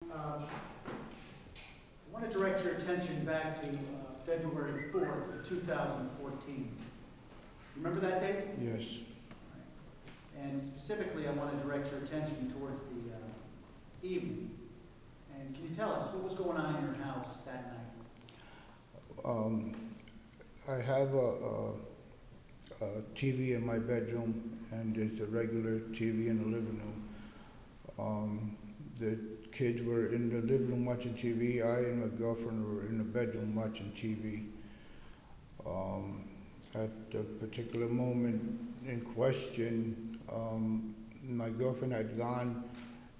I want to direct your attention back to February 4th of 2014. Remember that date? Yes. Right. And specifically, I want to direct your attention towards the evening. And can you tell us what was going on in your house that night? I have a TV in my bedroom, and there's a regular TV in the living room. The kids were in the living room watching TV. I and my girlfriend were in the bedroom watching TV. At the particular moment in question, my girlfriend had gone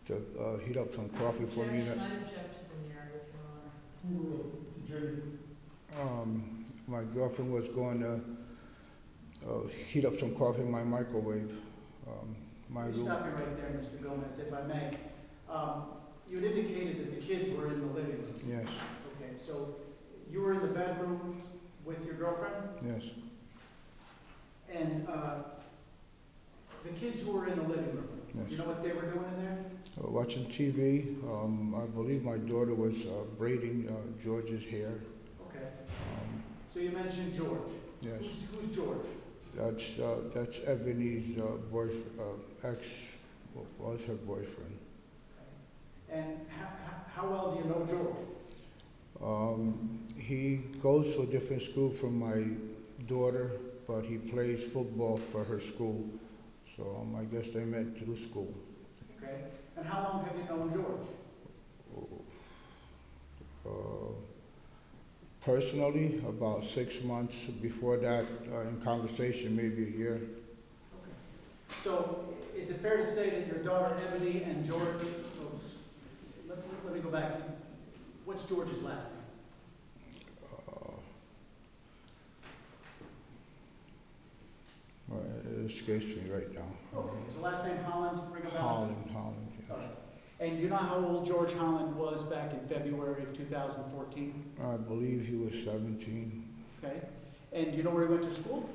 to heat up some coffee for me. I object to the narrative, Your Honor. My girlfriend was going to heat up some coffee in my microwave. Let me stop you right there, Mr. Gomez, if I may. You had indicated that the kids were in the living room. Yes. Okay, so you were in the bedroom with your girlfriend? Yes. And the kids who were in the living room, Yes. do you know what they were doing in there? Watching TV. I believe my daughter was braiding George's hair. Okay. So you mentioned George. Yes. Who's George? That's Ebony's ex, was her boyfriend. Okay. And how well do you know George? He goes to a different school from my daughter, but he plays football for her school. So I guess they met through school. Okay. And how long have you known George? Personally, about 6 months. Before that, in conversation, maybe a year. Okay. So is it fair to say that your daughter Ebony and George, let me go back. What's George's last name? It escapes me right now. Okay. Is the last name Holland? Ring a bell? Holland, yes. All right. And you know how old George Holland was back in February of 2014? I believe he was 17. Okay. And you know where he went to school?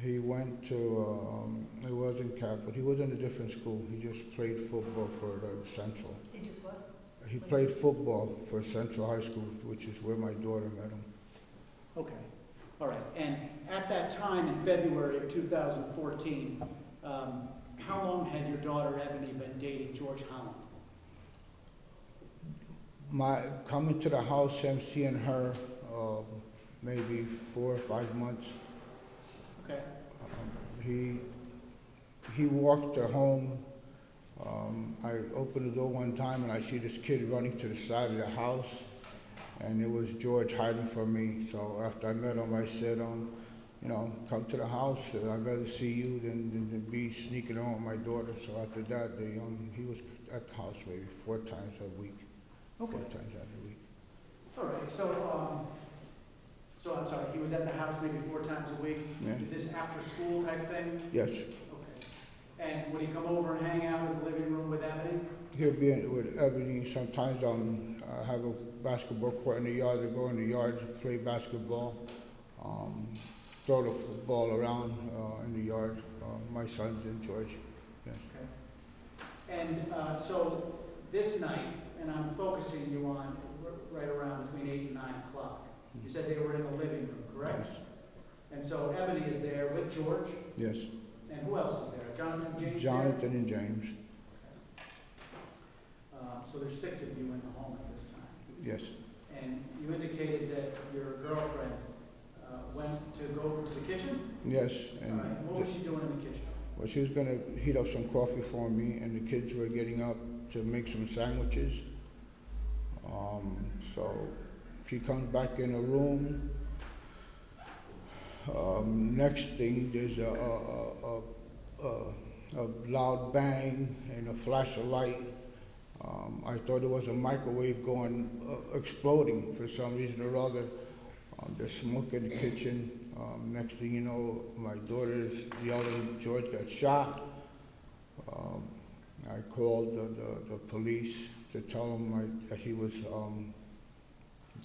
He went to, it wasn't Catholic, he was in a different school. He just played football for Central. He just what? He played football for Central High School, which is where my daughter met him. Okay. All right. And at that time in February of 2014, how long had your daughter Ebony been dating George Holland? Coming to the house, him seeing her, maybe 4 or 5 months. Okay. He walked her home. I opened the door one time and I see this kid running to the side of the house, and it was George hiding from me. So after I met him, I said, you know, come to the house. I'd rather see you than be sneaking on with my daughter. So after that, he was at the house maybe 4 times a week. Okay. 4 times out of the week. All right. So I'm sorry, he was at the house maybe 4 times a week? Yeah. Is this after school type thing? Yes. Okay. And would he come over and hang out in the living room with Ebony? He'll be with Ebony. Sometimes I have a basketball court in the yard. I go in the yard, play basketball, throw the football around in the yard. My son's in George. Yeah. Okay. And so this night, and I'm focusing you on right around between 8 and 9 o'clock. You said they were in the living room, correct? Yes. And so Ebony is there with George? Yes. And who else is there? Jonathan, James? Jonathan and James. So there's 6 of you in the home at this time. Yes. And you indicated that your girlfriend went to go over to the kitchen? Yes. All And right. What was she doing in the kitchen? well, she was going to heat up some coffee for me, and the kids were getting up to make some sandwiches. So she comes back in the room. Next thing, there's a loud bang and a flash of light. I thought it was a microwave going, exploding for some reason or other. There's smoke in the kitchen. Next thing you know, my daughter's yelling, George got shot. I called the police to tell them that he was,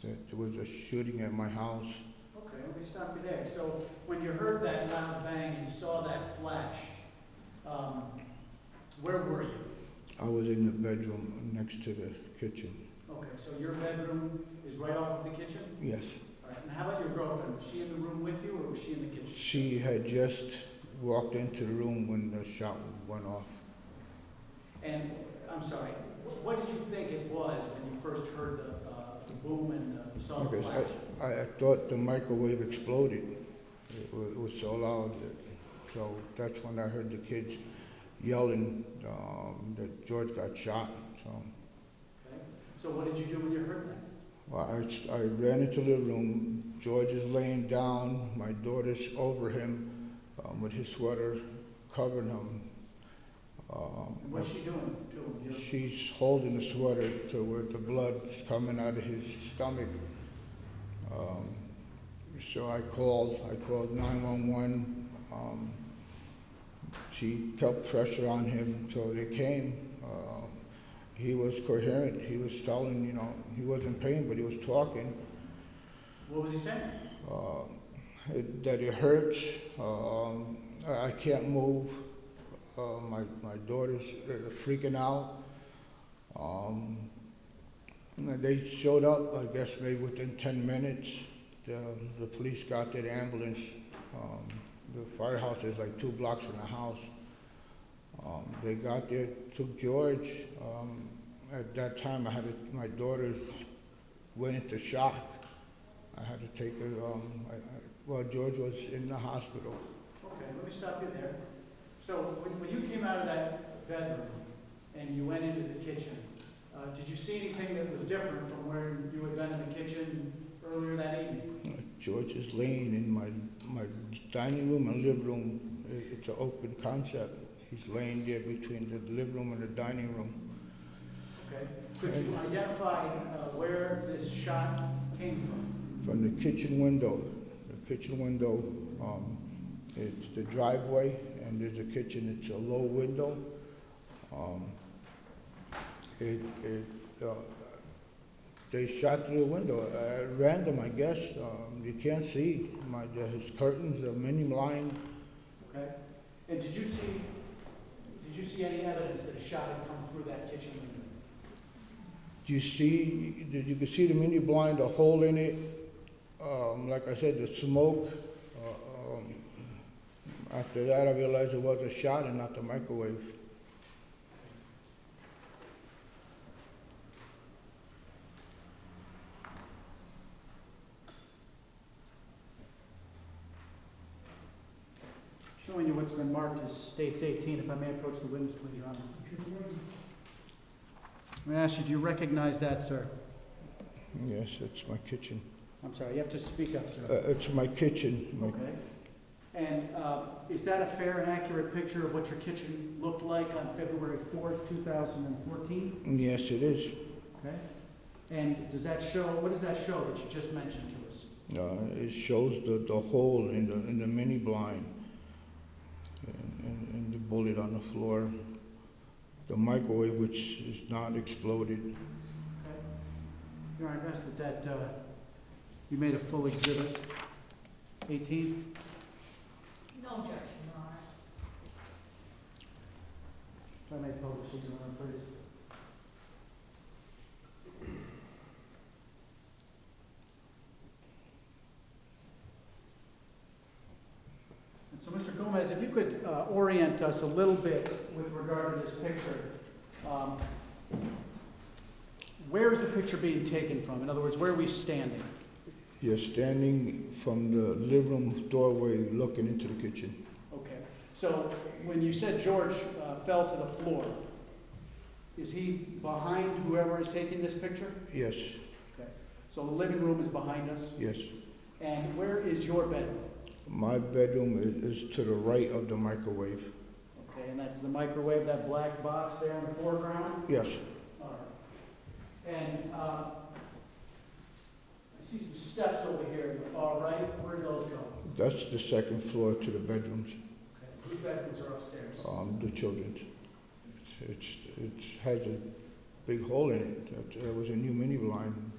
that there was a shooting at my house. Okay, let me stop you there. So when you heard that loud bang and you saw that flash, where were you? I was in the bedroom next to the kitchen. Okay, so your bedroom is right off of the kitchen? Yes. All right, and how about your girlfriend? Was she in the room with you, or was she in the kitchen? She had just walked into the room when the shot went off. And, I'm sorry, what did you think it was when you first heard the boom and saw the Because flash? I thought the microwave exploded. It was so loud. So that's when I heard the kids yelling that George got shot. So, Okay. So what did you do when you heard that? well, I ran into the room. George is laying down. My daughter's over him with his sweater covering him. And what's she doing to him? She's holding the sweater to where the blood is coming out of his stomach. So I called 911. She kept pressure on him, so they came. He was coherent. He was telling, you know, he was in pain, but he was talking. What was he saying? That it hurts. I can't move. My daughter's freaking out. They showed up, I guess, maybe within 10 minutes. The police got there, the ambulance. The firehouse is like 2 blocks from the house. They got there, took George. At that time, my daughter went into shock. I had to take her, well, George was in the hospital. Okay, let me stop you there. So when you came out of that bedroom and you went into the kitchen, did you see anything that was different from where you had been in the kitchen earlier that evening? George is laying in my dining room and living room. It's an open concept. He's laying there between the living room and the dining room. Okay. Could you identify where this shot came from? From the kitchen window. The kitchen window, it's the driveway, and there's a kitchen. It's a low window. They shot through the window at random, I guess. You can't see his curtains, the mini blind. Okay. And did you see any evidence that a shot had come through that kitchen window? You could see the mini blind, a hole in it. Like I said, the smoke. After that, I realized it was a shot and not the microwave. Showing you what's been marked as States 18. If I may approach the witness, please, Your Honor. I'm going to ask you, do you recognize that, sir? Yes, it's my kitchen. I'm sorry, you have to speak up, sir. It's my kitchen. Okay. And is that a fair and accurate picture of what your kitchen looked like on February 4th, 2014? Yes, it is. Okay. And does that show, what does that show that you just mentioned to us? It shows the hole in the mini blind and the bullet on the floor. The microwave, which is not exploded. Okay. Your Honor, I ask that you made a full exhibit 18? No objection, Your Honor. If I may publish it, Your Honor, please. And so, Mr. Gomez, if you could orient us a little bit with regard to this picture. Where is the picture being taken from? In other words, where are we standing? You're standing from the living room doorway looking into the kitchen. Okay. So when you said George fell to the floor, is he behind whoever is taking this picture? Yes. Okay. So the living room is behind us? Yes. And where is your bedroom? My bedroom is to the right of the microwave. Okay, and that's the microwave, that black box there in the foreground? Yes. All right. And I see some steps over here in the far right. Where do those go? That's the second floor to the bedrooms. Okay. Whose bedrooms are upstairs? The children's. It has a big hole in it. There was a new mini blind.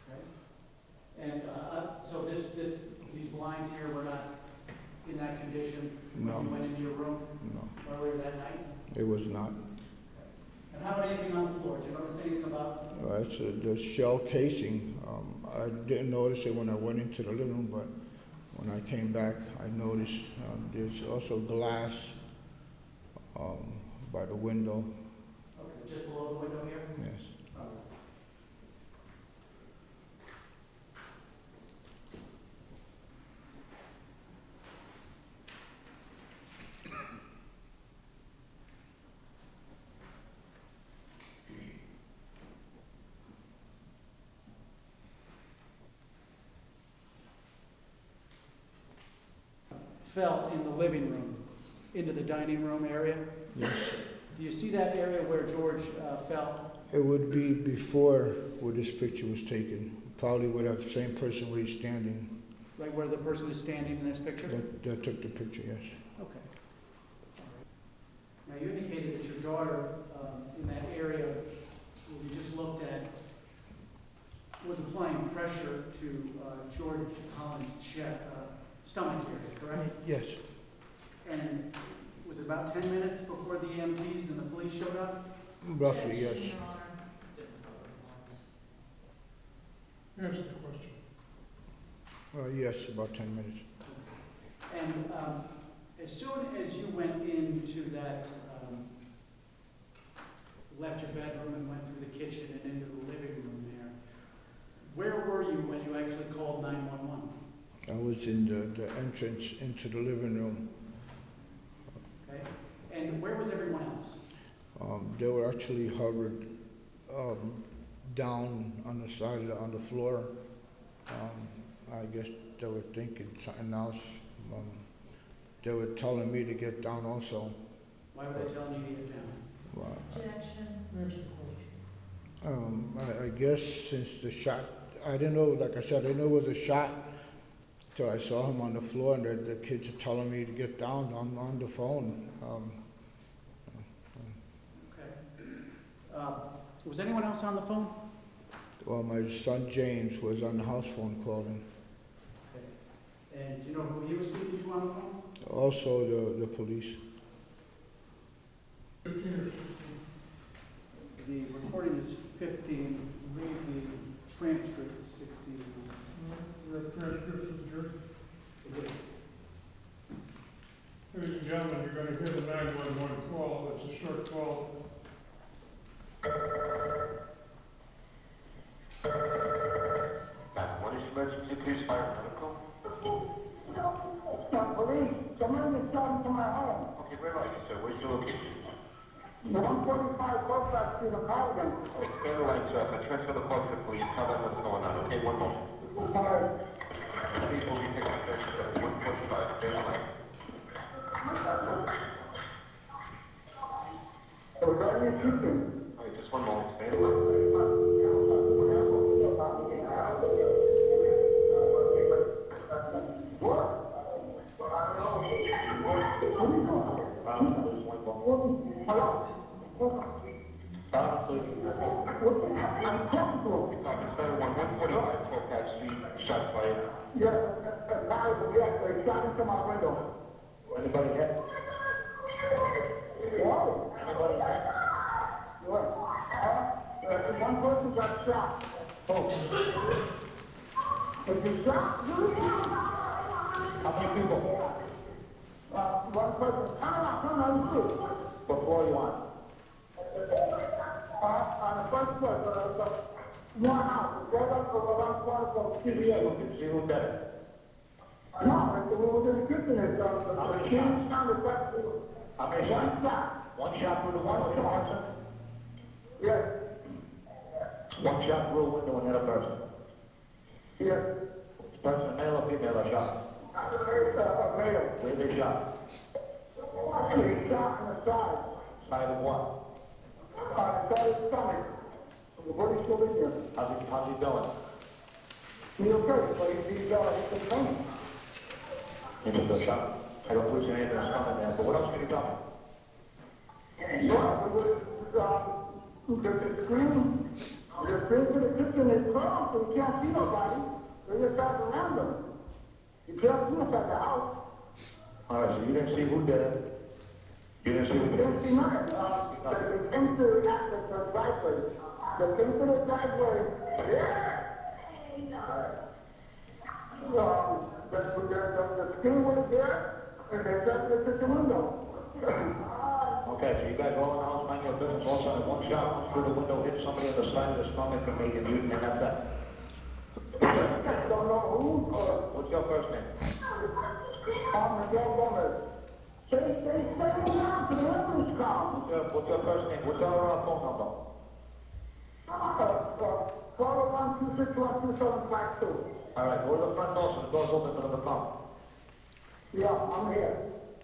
Okay. And so these blinds here were not in that condition when No. you went into your room No, earlier that night? it was not. And How about anything on the floor? Did you notice anything about? It's the shell casing. I didn't notice it when I went into the living room, but when I came back, I noticed there's also glass by the window. Okay, just below the window here? Yes. Fell in the living room into the dining room area. Yes. Do you see that area where George fell? It would be before where this picture was taken, probably with that same person where he's standing. Right where the person is standing in this picture? That took the picture, yes. Okay. Now, you indicated that your daughter in that area where we just looked at was applying pressure to George Collins' stomach area, correct? Yes. And Was it about 10 minutes before the EMTs and the police showed up? Roughly, yes. Answer the question. Yes, about 10 minutes. And as soon as you went into that, left your bedroom and went through the kitchen and into the living room there, where were you when you actually called 911? I was in the entrance into the living room. Okay. And where was everyone else? They were actually hovered down on the side, on the floor. I guess they were thinking something else. They were telling me to get down also. Why were they telling you to get down? Well, objection. Answer the question. I guess since the shot, I didn't know, like I said, I didn't know it was a shot till I saw him on the floor, and the kids are telling me to get down. I'm on the phone. Okay. Was anyone else on the phone? Well, my son James was on the house phone calling. Okay. And do you know who he was speaking to on the phone? Also the police. 15 or 16? The recording is 15, read the transcript is 16. You have transcripts of the jury? Okay. Ladies and gentlemen, you're going to hear the 911 call. It's a short call. What is emergency, please, fire medical? Police, someone is coming to my home. Okay, where are you, sir? Where's your location? 145 Bullfrog Street in Providence. Okay, stand the line, sir. I'll transfer the call to the police. Tell them what's going on, okay? One moment. Sorry. Please will be taking a picture, sir. 145, stand the line. Regarding your shooting. Okay, just one moment. Stand the line. Hello? Stop, please. I'm talking to him. Center 145, Colfax Street, shots fired. Yes, they shot into my window. Anybody hit? Whoa. Anybody hit? What? One person got shot. Oh, If you shot, how many people? one person. Come on, you. What floor you on? On the first floor, one house. Right up from around corner from CBA. See who did it? No, we were in the kitchen and stuff. How many She shots? sounded like How many one shots? shot. One shot through the window, hit a person? Yes. One shot through a window and hit a person. Yes. Person, male or female, or shot? Male. Where they shot? He shot in the side. Side of what? The side of his stomach. What is still in here? How's he doing? He's okay, but he's complaining. He was still shot. I don't lose anything in his stomach there, but what else can you tell me? Yeah, the screen to the kitchen is closed, so you can't see nobody. They're just out around them. You can't see inside the house. All right, so you didn't see who did it. You didn't see the Didn't see nothing. They came to the driveway. They came to the driveway. Yeah. The screen was there, and they dropped the kitchen window. Okay, so you guys all in the house, mind your business, all of a sudden one shot went through the window, hit somebody on the side of the stomach and made a mutant, and that's that. I don't know who. What's your first name? Miguel Gomez. Stay around to the ambulance car. What's your first name? What's your phone number? 401-261-2752. All right, go to the front door, so the door's open to the front. Yeah, I'm here.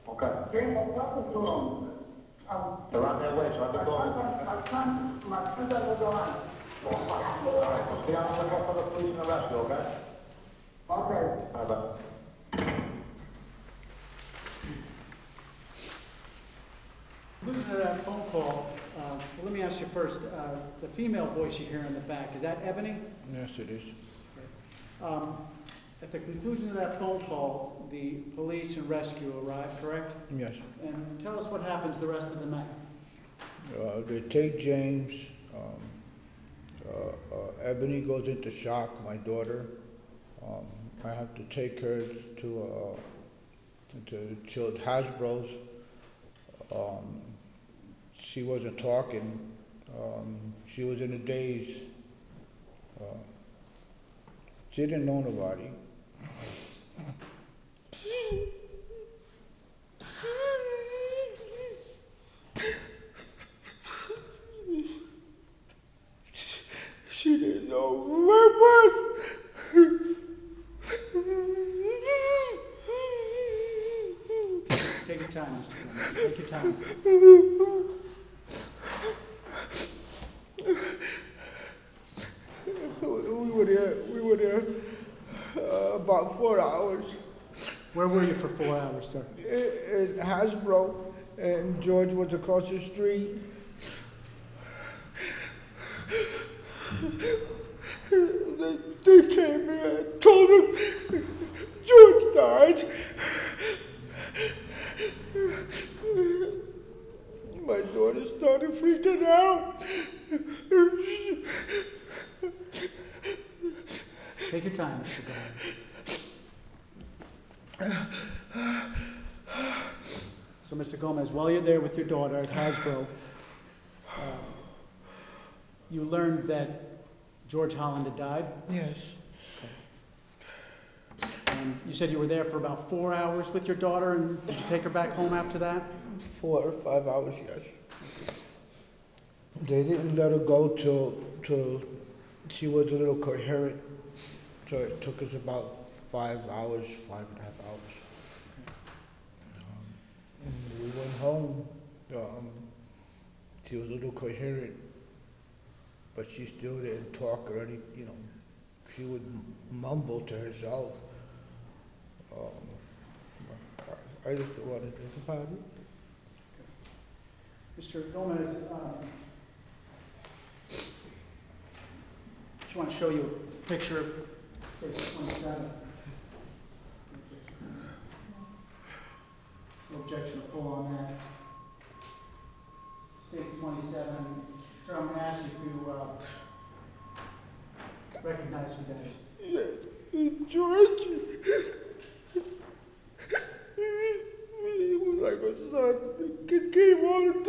Okay. Came up talking to him. They're on their way, so I have to go. My son was on. All right, so stay on the lookout for the police and the rescue, okay? Okay. All right, bye. Conclusion of that phone call, well, let me ask you first, the female voice you hear in the back, is that Ebony? Yes, it is. At the conclusion of that phone call, the police and rescue arrived, correct? Yes. And tell us what happens the rest of the night. They take James. Ebony goes into shock, my daughter. I have to take her to Hasbro's. She wasn't talking. She was in a daze. She didn't know nobody. She didn't know where it was. Take your time, Mr. Gomez. Take your time. We were there about 4 hours. Where were you for 4 hours, sir? In Hasbro, and George was across the street. They came in and told him George died. My daughter started freaking out. Take your time, Mr. Gomez. So, Mr. Gomez, while you're there with your daughter at Hasbro, you learned that George Holland had died, Yes. and you said you were there for about 4 hours with your daughter, and did you take her back home after that? 4 or 5 hours, yes. They didn't let her go till she was a little coherent. So it took us about 5 hours, 5.5 hours. And we went home. She was a little coherent, but she still didn't talk or any, she would mumble to herself. I just don't want to think about it. Mr. Gomez, just want to show you a picture of page 27. No objection, full on that. 627. Sir, I'm going to ask you to recognize who that is. Yes, George. He was like a son. The kid came all the time.